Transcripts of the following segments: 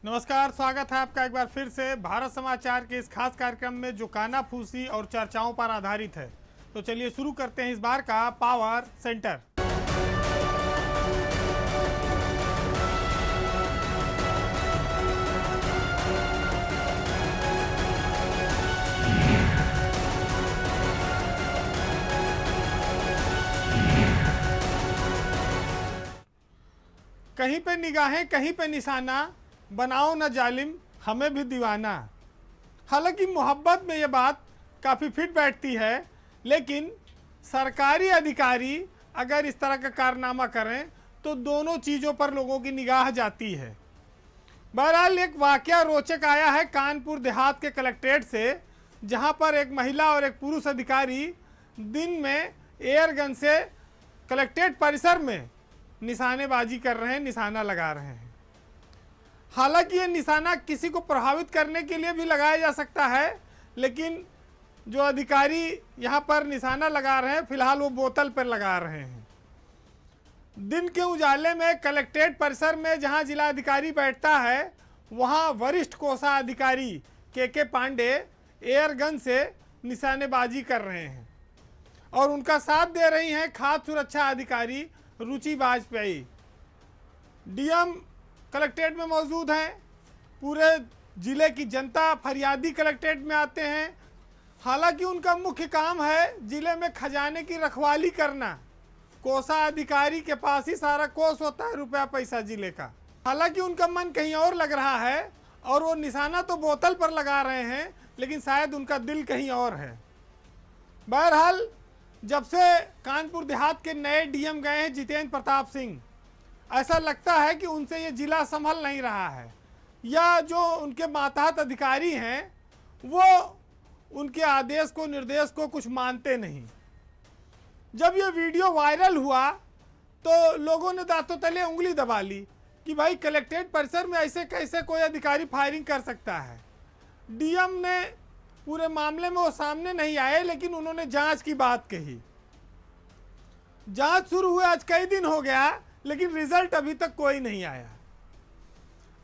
नमस्कार, स्वागत है आपका एक बार फिर से भारत समाचार के इस खास कार्यक्रम में जो कानाफूसी और चर्चाओं पर आधारित है। तो चलिए शुरू करते हैं इस बार का पावर सेंटर। कहीं पे निगाहें कहीं पे निशाना, बनाओ न जालिम हमें भी दीवाना। हालांकि मोहब्बत में ये बात काफ़ी फिट बैठती है, लेकिन सरकारी अधिकारी अगर इस तरह का कारनामा करें तो दोनों चीज़ों पर लोगों की निगाह जाती है। बहरहाल एक वाकया रोचक आया है कानपुर देहात के कलेक्ट्रेट से, जहां पर एक महिला और एक पुरुष अधिकारी दिन में एयरगन से कलेक्ट्रेट परिसर में निशानेबाजी कर रहे हैं, निशाना लगा रहे हैं। हालांकि ये निशाना किसी को प्रभावित करने के लिए भी लगाया जा सकता है, लेकिन जो अधिकारी यहाँ पर निशाना लगा रहे हैं फिलहाल वो बोतल पर लगा रहे हैं। दिन के उजाले में कलेक्ट्रेट परिसर में जहाँ जिला अधिकारी बैठता है, वहाँ वरिष्ठ कोषाधिकारी के पांडे एयरगन से निशानेबाजी कर रहे हैं और उनका साथ दे रही हैं खाद्य सुरक्षा अधिकारी रुचि वाजपेयी। डीएम कलेक्ट्रेट में मौजूद हैं। पूरे जिले की जनता फरियादी कलेक्ट्रेट में आते हैं। हालांकि उनका मुख्य काम है जिले में खजाने की रखवाली करना। कोषाधिकारी के पास ही सारा कोष होता है, रुपया पैसा जिले का। हालांकि उनका मन कहीं और लग रहा है और वो निशाना तो बोतल पर लगा रहे हैं, लेकिन शायद उनका दिल कहीं और है। बहरहाल जब से कानपुर देहात के नए डीएम गए हैं जितेंद्र प्रताप सिंह, ऐसा लगता है कि उनसे ये जिला संभल नहीं रहा है, या जो उनके मातहत अधिकारी हैं वो उनके आदेश को निर्देश को कुछ मानते नहीं। जब ये वीडियो वायरल हुआ तो लोगों ने दांतों तले उंगली दबा ली कि भाई कलेक्ट्रेट परिसर में ऐसे कैसे कोई अधिकारी फायरिंग कर सकता है। डीएम ने पूरे मामले में वो सामने नहीं आए, लेकिन उन्होंने जांच की बात कही। जांच शुरू हुए आज कई दिन हो गया, लेकिन रिजल्ट अभी तक कोई नहीं आया।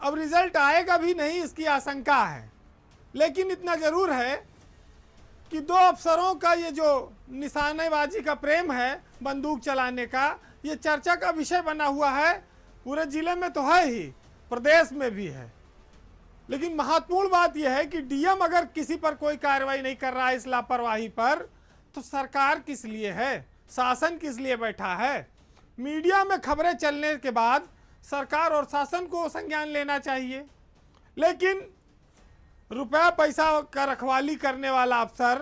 अब रिजल्ट आएगा भी नहीं इसकी आशंका है, लेकिन इतना जरूर है कि दो अफसरों का ये जो निशानेबाजी का प्रेम है, बंदूक चलाने का, ये चर्चा का विषय बना हुआ है। पूरे जिले में तो है ही, प्रदेश में भी है। लेकिन महत्वपूर्ण बात यह है कि डीएम अगर किसी पर कोई कार्रवाई नहीं कर रहा है इस लापरवाही पर, तो सरकार किस लिए है, शासन किस लिए बैठा है। मीडिया में खबरें चलने के बाद सरकार और शासन को संज्ञान लेना चाहिए, लेकिन रुपया पैसा का रखवाली करने वाला अफसर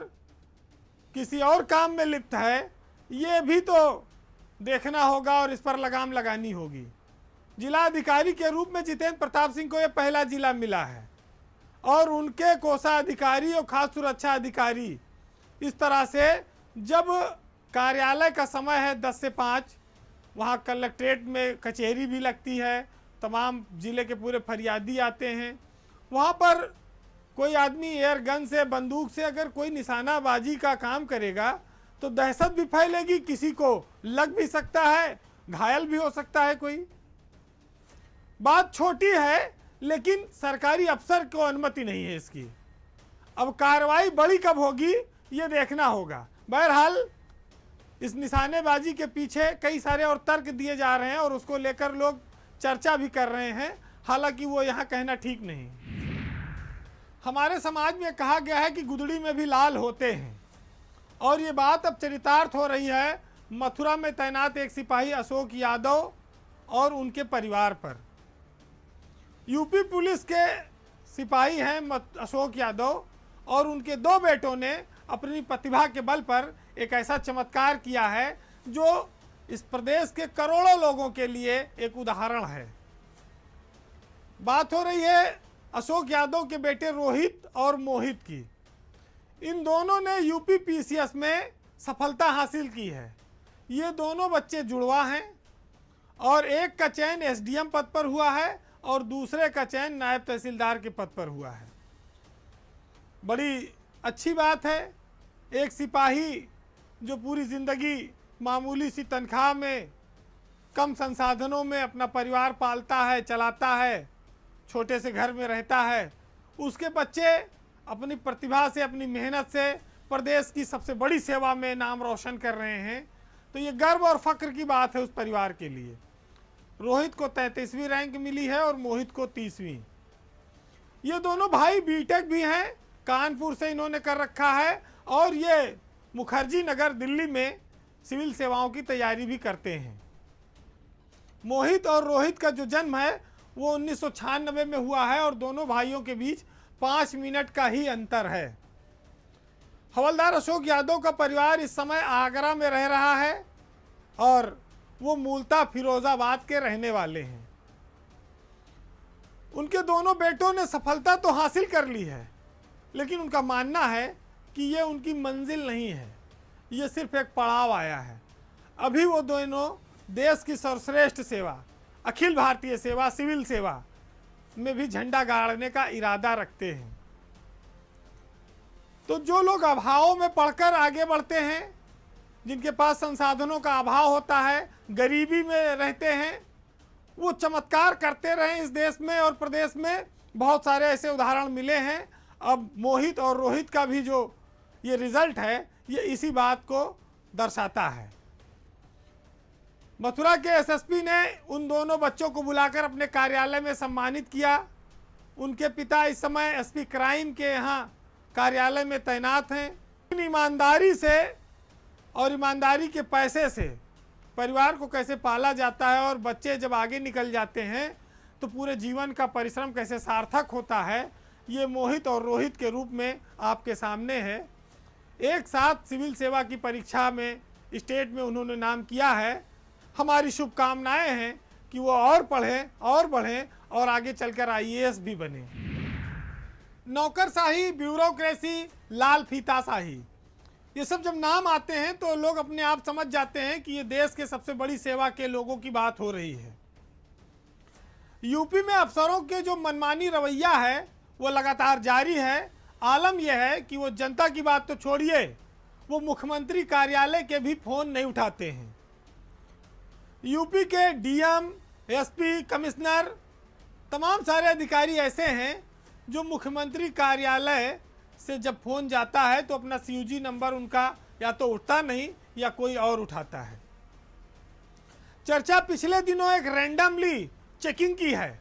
किसी और काम में लिप्त है, ये भी तो देखना होगा और इस पर लगाम लगानी होगी। जिला अधिकारी के रूप में जितेंद्र प्रताप सिंह को यह पहला जिला मिला है और उनके कोषाधिकारी और खाद्य सुरक्षा अधिकारी इस तरह से, जब कार्यालय का समय है 10 से 5, वहाँ कलेक्ट्रेट में कचहरी भी लगती है, तमाम जिले के पूरे फरियादी आते हैं, वहाँ पर कोई आदमी एयरगन से, बंदूक से अगर कोई निशानाबाजी का काम करेगा तो दहशत भी फैलेगी, किसी को लग भी सकता है, घायल भी हो सकता है कोई। बात छोटी है, लेकिन सरकारी अफसर को अनुमति नहीं है इसकी। अब कार्रवाई बड़ी कब होगी ये देखना होगा। बहरहाल इस निशानेबाजी के पीछे कई सारे और तर्क दिए जा रहे हैं और उसको लेकर लोग चर्चा भी कर रहे हैं, हालांकि वो यहाँ कहना ठीक नहीं। हमारे समाज में कहा गया है कि गुदड़ी में भी लाल होते हैं, और ये बात अब चरितार्थ हो रही है मथुरा में तैनात एक सिपाही अशोक यादव और उनके परिवार पर। यूपी पुलिस के सिपाही हैं अशोक यादव, और उनके 2 बेटों ने अपनी प्रतिभा के बल पर एक ऐसा चमत्कार किया है जो इस प्रदेश के करोड़ों लोगों के लिए एक उदाहरण है। बात हो रही है अशोक यादव के बेटे रोहित और मोहित की। इन दोनों ने यूपी पीसीएस में सफलता हासिल की है। ये दोनों बच्चे जुड़वा हैं और एक का चयन एसडीएम पद पर हुआ है और दूसरे का चयन नायब तहसीलदार के पद पर हुआ है। बड़ी अच्छी बात है। एक सिपाही जो पूरी ज़िंदगी मामूली सी तनख्वाह में, कम संसाधनों में अपना परिवार पालता है, चलाता है, छोटे से घर में रहता है, उसके बच्चे अपनी प्रतिभा से, अपनी मेहनत से प्रदेश की सबसे बड़ी सेवा में नाम रोशन कर रहे हैं, तो ये गर्व और फक्र की बात है उस परिवार के लिए। रोहित को 33वीं रैंक मिली है और मोहित को 30वीं। ये दोनों भाई बीटेक भी हैं, कानपुर से इन्होंने कर रखा है और ये मुखर्जी नगर दिल्ली में सिविल सेवाओं की तैयारी भी करते हैं। मोहित और रोहित का जो जन्म है वो 1996 में हुआ है और दोनों भाइयों के बीच 5 मिनट का ही अंतर है। हवलदार अशोक यादव का परिवार इस समय आगरा में रह रहा है और वो मूलतः फिरोजाबाद के रहने वाले हैं। उनके दोनों बेटों ने सफलता तो हासिल कर ली है, लेकिन उनका मानना है कि ये उनकी मंजिल नहीं है, ये सिर्फ एक पड़ाव आया है। अभी वो दोनों देश की सर्वश्रेष्ठ सेवा, अखिल भारतीय सेवा, सिविल सेवा में भी झंडा गाड़ने का इरादा रखते हैं। तो जो लोग अभावों में पढ़कर आगे बढ़ते हैं, जिनके पास संसाधनों का अभाव होता है, गरीबी में रहते हैं, वो चमत्कार करते रहे इस देश में और प्रदेश में। बहुत सारे ऐसे उदाहरण मिले हैं। अब मोहित और रोहित का भी जो ये रिजल्ट है, ये इसी बात को दर्शाता है। मथुरा के एसएसपी ने उन दोनों बच्चों को बुलाकर अपने कार्यालय में सम्मानित किया। उनके पिता इस समय एसपी क्राइम के यहाँ कार्यालय में तैनात हैं। ईमानदारी से और ईमानदारी के पैसे से परिवार को कैसे पाला जाता है और बच्चे जब आगे निकल जाते हैं तो पूरे जीवन का परिश्रम कैसे सार्थक होता है, ये मोहित और रोहित के रूप में आपके सामने है। एक साथ सिविल सेवा की परीक्षा में स्टेट में उन्होंने नाम किया है। हमारी शुभकामनाएं हैं कि वो और पढ़ें और बढ़ें और आगे चलकर आईएएस भी बने। नौकरशाही, ब्यूरोक्रेसी, लाल फीताशाही, ये सब जब नाम आते हैं तो लोग अपने आप समझ जाते हैं कि ये देश के सबसे बड़ी सेवा के लोगों की बात हो रही है। यूपी में अफसरों के जो मनमानी रवैया है वो लगातार जारी है। आलम यह है कि वो जनता की बात तो छोड़िए, वो मुख्यमंत्री कार्यालय के भी फोन नहीं उठाते हैं। यूपी के डीएम, एसपी, कमिश्नर, तमाम सारे अधिकारी ऐसे हैं जो मुख्यमंत्री कार्यालय से जब फ़ोन जाता है तो अपना सीयूजी नंबर उनका या तो उठता नहीं या कोई और उठाता है। चर्चा पिछले दिनों एक रैंडमली चेकिंग की है।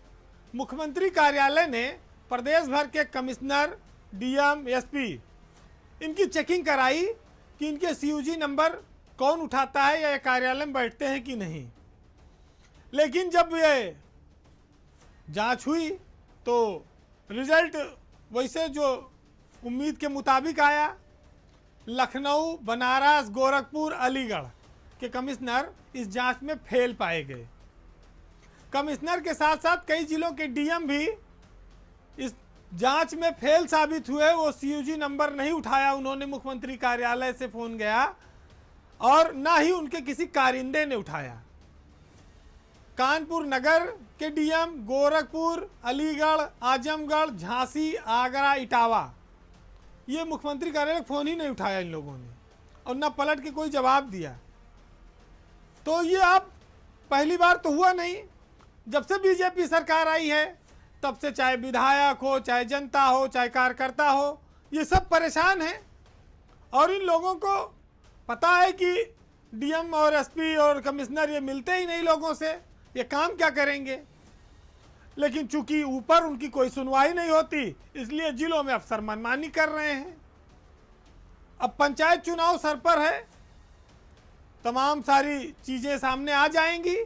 मुख्यमंत्री कार्यालय ने प्रदेश भर के कमिश्नर, डीएम, एसपी इनकी चेकिंग कराई कि इनके सीयूजी नंबर कौन उठाता है या ये कार्यालय में बैठते हैं कि नहीं। लेकिन जब ये जांच हुई तो रिजल्ट वैसे जो उम्मीद के मुताबिक आया। लखनऊ, बनारस, गोरखपुर, अलीगढ़ के कमिश्नर इस जांच में फेल पाए गए। कमिश्नर के साथ साथ कई जिलों के डीएम भी इस जांच में फेल साबित हुए। वो सीयूजी नंबर नहीं उठाया उन्होंने, मुख्यमंत्री कार्यालय से फ़ोन गया और ना ही उनके किसी कारिंदे ने उठाया। कानपुर नगर के डीएम, गोरखपुर, अलीगढ़, आजमगढ़, झांसी, आगरा, इटावा, ये मुख्यमंत्री कार्यालय फ़ोन ही नहीं उठाया इन लोगों ने और ना पलट के कोई जवाब दिया। तो ये अब पहली बार तो हुआ नहीं। जब से बीजेपी सरकार आई है तब से चाहे विधायक हो, चाहे जनता हो, चाहे कार्यकर्ता हो, ये सब परेशान हैं और इन लोगों को पता है कि डीएम और एसपी और कमिश्नर ये मिलते ही नहीं लोगों से, ये काम क्या करेंगे। लेकिन चूंकि ऊपर उनकी कोई सुनवाई नहीं होती, इसलिए जिलों में अफसर मनमानी कर रहे हैं। अब पंचायत चुनाव सर पर है, तमाम सारी चीज़ें सामने आ जाएंगी।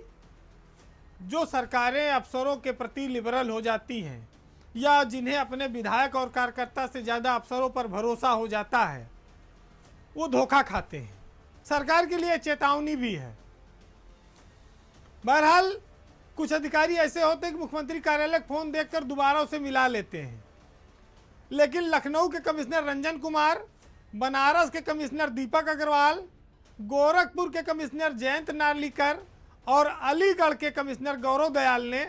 जो सरकारें अफसरों के प्रति लिबरल हो जाती हैं या जिन्हें अपने विधायक और कार्यकर्ता से ज़्यादा अफसरों पर भरोसा हो जाता है, वो धोखा खाते हैं। सरकार के लिए चेतावनी भी है। बहरहाल कुछ अधिकारी ऐसे होते हैं कि मुख्यमंत्री कार्यालय फ़ोन देखकर दोबारा उसे मिला लेते हैं। लेकिन लखनऊ के कमिश्नर रंजन कुमार, बनारस के कमिश्नर दीपक अग्रवाल, गोरखपुर के कमिश्नर जयंत नार्लिकर और अलीगढ़ के कमिश्नर गौरव दयाल ने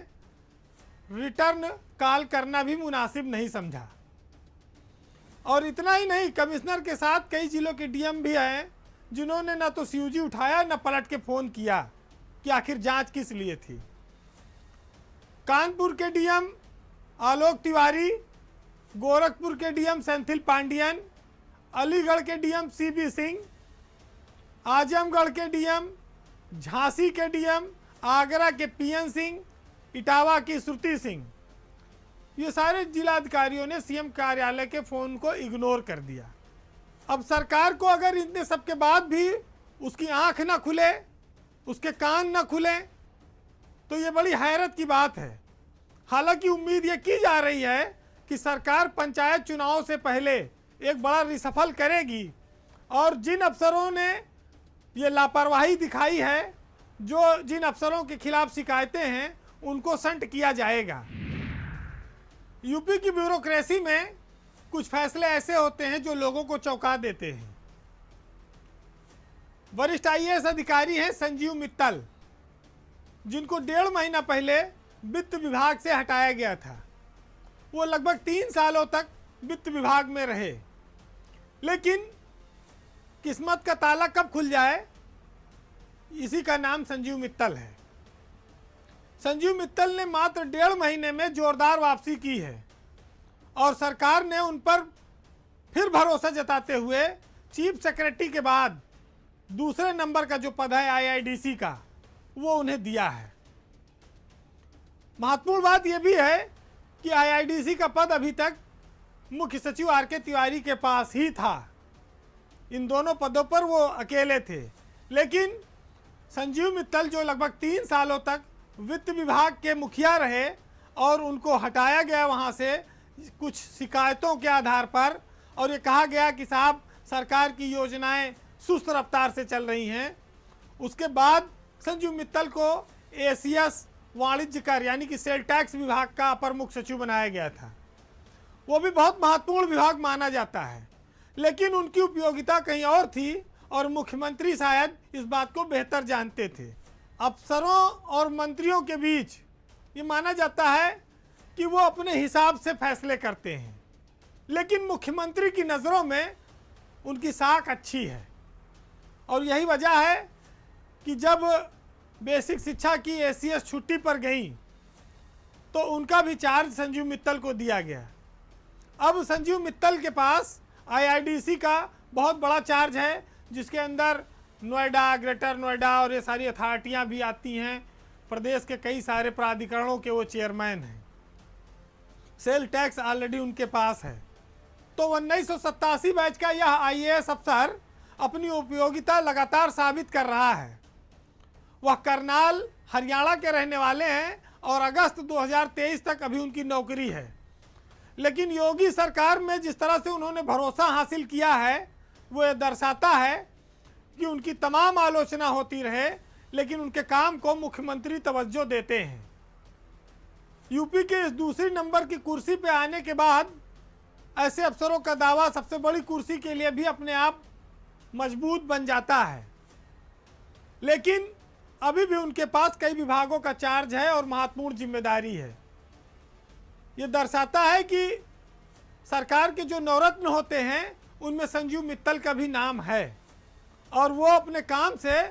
रिटर्न कॉल करना भी मुनासिब नहीं समझा। और इतना ही नहीं, कमिश्नर के साथ कई जिलों के डीएम भी हैं जिन्होंने ना तो सीयूजी उठाया ना पलट के फ़ोन किया कि आखिर जांच किस लिए थी। कानपुर के डीएम आलोक तिवारी, गोरखपुर के डीएम सेंथिल पांडियन, अलीगढ़ के डीएम सीबी सिंह, आजमगढ़ के डीएम, झांसी के डीएम, आगरा के पीएन सिंह, इटावा की श्रुति सिंह, ये सारे जिलाधिकारियों ने सीएम कार्यालय के फोन को इग्नोर कर दिया। अब सरकार को अगर इतने सबके बाद भी उसकी आंख ना खुले, उसके कान ना खुले, तो ये बड़ी हैरत की बात है। हालांकि उम्मीद ये की जा रही है कि सरकार पंचायत चुनाव से पहले एक बड़ा रिसफल करेगी और जिन अफसरों ने ये लापरवाही दिखाई है, जो जिन अफसरों के खिलाफ शिकायतें हैं, उनको संट किया जाएगा। यूपी की ब्यूरोक्रेसी में कुछ फैसले ऐसे होते हैं जो लोगों को चौंका देते हैं। वरिष्ठ आईएएस अधिकारी हैं संजीव मित्तल, जिनको 1.5 महीना पहले वित्त विभाग से हटाया गया था। वो लगभग 3 सालों तक वित्त विभाग में रहे, लेकिन किस्मत का ताला कब खुल जाए, इसी का नाम संजीव मित्तल है। संजीव मित्तल ने मात्र 1.5 महीने में जोरदार वापसी की है और सरकार ने उन पर फिर भरोसा जताते हुए चीफ सेक्रेटरी के बाद दूसरे नंबर का जो पद है आईआईडीसी का, वो उन्हें दिया है। महत्वपूर्ण बात यह भी है कि आईआईडीसी का पद अभी तक मुख्य सचिव आरके तिवारी के पास ही था। इन दोनों पदों पर वो अकेले थे, लेकिन संजीव मित्तल जो लगभग 3 सालों तक वित्त विभाग के मुखिया रहे और उनको हटाया गया वहाँ से कुछ शिकायतों के आधार पर, और ये कहा गया कि साहब सरकार की योजनाएं सुस्त रफ्तार से चल रही हैं। उसके बाद संजीव मित्तल को एसीएस वाणिज्य कर यानी कि सेल टैक्स विभाग का अपर मुख्य सचिव बनाया गया था। वो भी बहुत महत्वपूर्ण विभाग माना जाता है, लेकिन उनकी उपयोगिता कहीं और थी और मुख्यमंत्री शायद इस बात को बेहतर जानते थे। अफसरों और मंत्रियों के बीच ये माना जाता है कि वो अपने हिसाब से फैसले करते हैं, लेकिन मुख्यमंत्री की नज़रों में उनकी साख अच्छी है। और यही वजह है कि जब बेसिक शिक्षा की एसीएस छुट्टी पर गई तो उनका भी चार्ज संजीव मित्तल को दिया गया। अब संजीव मित्तल के पास आईआईडीसी का बहुत बड़ा चार्ज है, जिसके अंदर नोएडा, ग्रेटर नोएडा और ये सारी अथॉरिटियाँ भी आती हैं। प्रदेश के कई सारे प्राधिकरणों के वो चेयरमैन हैं। सेल टैक्स ऑलरेडी उनके पास है। तो 1987 बैच का यह आईएएस अफसर अपनी उपयोगिता लगातार साबित कर रहा है। वह करनाल हरियाणा के रहने वाले हैं और अगस्त 2023 तक अभी उनकी नौकरी है। लेकिन योगी सरकार में जिस तरह से उन्होंने भरोसा हासिल किया है, वो ये दर्शाता है कि उनकी तमाम आलोचना होती रहे, लेकिन उनके काम को मुख्यमंत्री तवज्जो देते हैं। यूपी के इस दूसरी नंबर की कुर्सी पे आने के बाद ऐसे अफसरों का दावा सबसे बड़ी कुर्सी के लिए भी अपने आप मजबूत बन जाता है, लेकिन अभी भी उनके पास कई विभागों का चार्ज है और महत्वपूर्ण जिम्मेदारी है। ये दर्शाता है कि सरकार के जो नवरत्न होते हैं उनमें संजीव मित्तल का भी नाम है और वो अपने काम से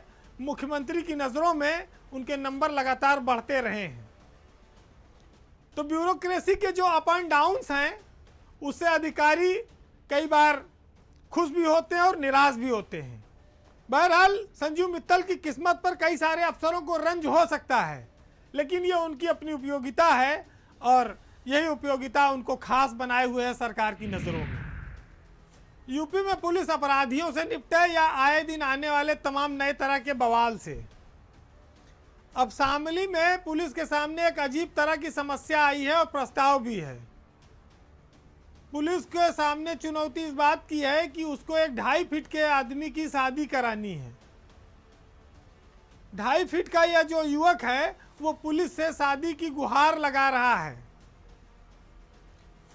मुख्यमंत्री की नज़रों में उनके नंबर लगातार बढ़ते रहे हैं। तो ब्यूरोक्रेसी के जो अप एंड डाउन्स हैं, उससे अधिकारी कई बार खुश भी होते हैं और निराश भी होते हैं। बहरहाल संजीव मित्तल की किस्मत पर कई सारे अफसरों को रंज हो सकता है, लेकिन ये उनकी अपनी उपयोगिता है और यही उपयोगिता उनको खास बनाए हुए है सरकार की नज़रों में। यूपी में पुलिस अपराधियों से निपटे या आए दिन आने वाले तमाम नए तरह के बवाल से। अब शामली में पुलिस के सामने एक अजीब तरह की समस्या आई है और प्रस्ताव भी है। पुलिस के सामने चुनौती इस बात की है कि उसको एक 2.5 फीट के आदमी की शादी करानी है। 2.5 फीट का यह जो युवक है वो पुलिस से शादी की गुहार लगा रहा है।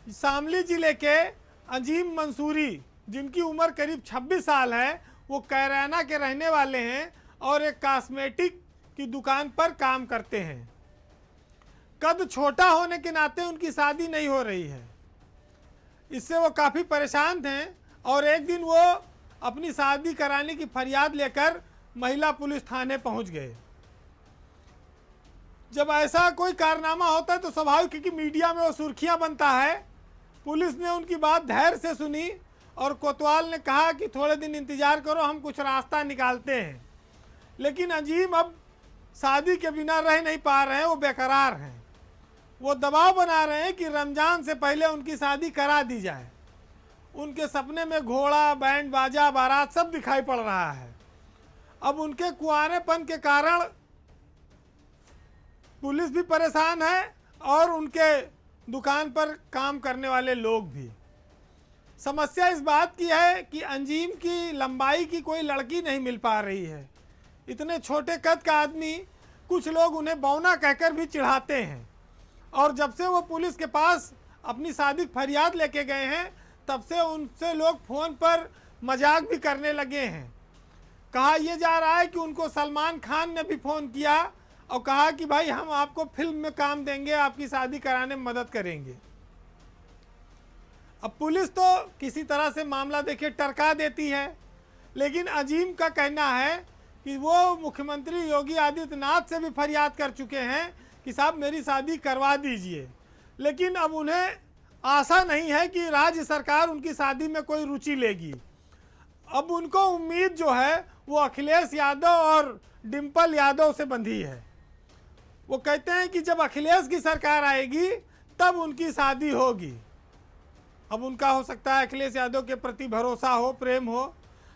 शामली जिले के अजीम मंसूरी, जिनकी उम्र करीब 26 साल है, वो कैराना के रहने वाले हैं और एक कॉस्मेटिक की दुकान पर काम करते हैं। कद छोटा होने के नाते उनकी शादी नहीं हो रही है। इससे वो काफ़ी परेशान थे और एक दिन वो अपनी शादी कराने की फरियाद लेकर महिला पुलिस थाने पहुंच गए। जब ऐसा कोई कारनामा होता है तो स्वाभाविक है कि मीडिया में वो सुर्खियां बनता है। पुलिस ने उनकी बात धैर्य से सुनी और कोतवाल ने कहा कि थोड़े दिन इंतजार करो, हम कुछ रास्ता निकालते हैं। लेकिन अजीम अब शादी के बिना रह नहीं पा रहे हैं, वो बेकरार हैं। वो दबाव बना रहे हैं कि रमज़ान से पहले उनकी शादी करा दी जाए। उनके सपने में घोड़ा, बैंड बाजा, बारात सब दिखाई पड़ रहा है। अब उनके कुंवारेपन के कारण पुलिस भी परेशान है और उनके दुकान पर काम करने वाले लोग भी। समस्या इस बात की है कि अंजीम की लंबाई की कोई लड़की नहीं मिल पा रही है। इतने छोटे कद का आदमी, कुछ लोग उन्हें बौना कहकर भी चिढ़ाते हैं। और जब से वो पुलिस के पास अपनी शादी की फरियाद लेके गए हैं, तब से उनसे लोग फ़ोन पर मजाक भी करने लगे हैं। कहा यह जा रहा है कि उनको सलमान खान ने भी फ़ोन किया और कहा कि भाई हम आपको फिल्म में काम देंगे, आपकी शादी कराने में मदद करेंगे। अब पुलिस तो किसी तरह से मामला देखिए टरका देती है, लेकिन अजीम का कहना है कि वो मुख्यमंत्री योगी आदित्यनाथ से भी फरियाद कर चुके हैं कि साहब मेरी शादी करवा दीजिए। लेकिन अब उन्हें आशा नहीं है कि राज्य सरकार उनकी शादी में कोई रुचि लेगी। अब उनको उम्मीद जो है वो अखिलेश यादव और डिम्पल यादव से बंधी है। वो कहते हैं कि जब अखिलेश की सरकार आएगी तब उनकी शादी होगी। अब उनका हो सकता है अखिलेश यादव के प्रति भरोसा हो, प्रेम हो।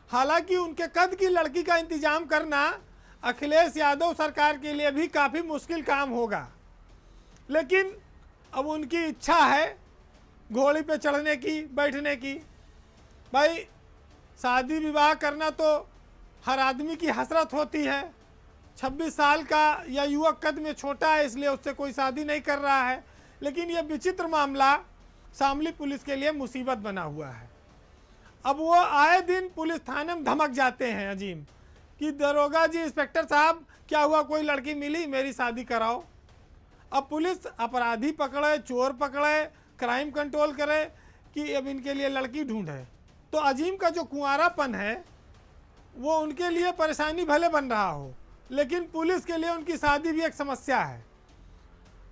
हालांकि उनके कद की लड़की का इंतजाम करना अखिलेश यादव सरकार के लिए भी काफ़ी मुश्किल काम होगा। लेकिन अब उनकी इच्छा है घोड़ी पे चढ़ने की, बैठने की। भाई शादी विवाह करना तो हर आदमी की हसरत होती है। 26 साल का या युवक कद में छोटा है, इसलिए उससे कोई शादी नहीं कर रहा है। लेकिन यह विचित्र मामला शामली पुलिस के लिए मुसीबत बना हुआ है। अब वो आए दिन पुलिस थाने में धमक जाते हैं अजीम कि दरोगा जी, इंस्पेक्टर साहब क्या हुआ, कोई लड़की मिली, मेरी शादी कराओ। अब पुलिस अपराधी पकड़े, चोर पकड़े, क्राइम कंट्रोल करे कि अब इनके लिए लड़की ढूंढे। तो अजीम का जो कुंवारापन है वो उनके लिए परेशानी भले बन रहा हो, लेकिन पुलिस के लिए उनकी शादी भी एक समस्या है।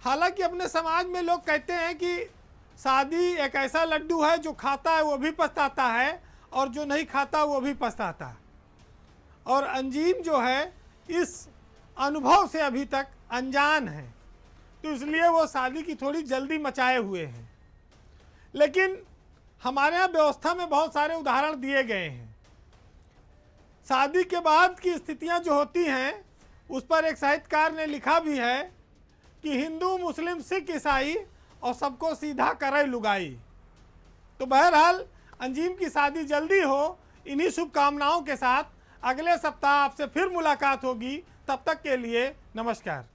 हालांकि अपने समाज में लोग कहते हैं कि शादी एक ऐसा लड्डू है जो खाता है वो भी पछताता है और जो नहीं खाता वो भी पछताता है। और अंजीम जो है इस अनुभव से अभी तक अनजान है, तो इसलिए वो शादी की थोड़ी जल्दी मचाए हुए हैं। लेकिन हमारे यहाँ व्यवस्था में बहुत सारे उदाहरण दिए गए हैं। शादी के बाद की स्थितियाँ जो होती हैं उस पर एक साहित्यकार ने लिखा भी है कि हिंदू, मुस्लिम, सिख, ईसाई और सबको सीधा करे लुगाई। तो बहरहाल अंजीम की शादी जल्दी हो, इन्हीं शुभकामनाओं के साथ अगले सप्ताह आपसे फिर मुलाकात होगी। तब तक के लिए नमस्कार।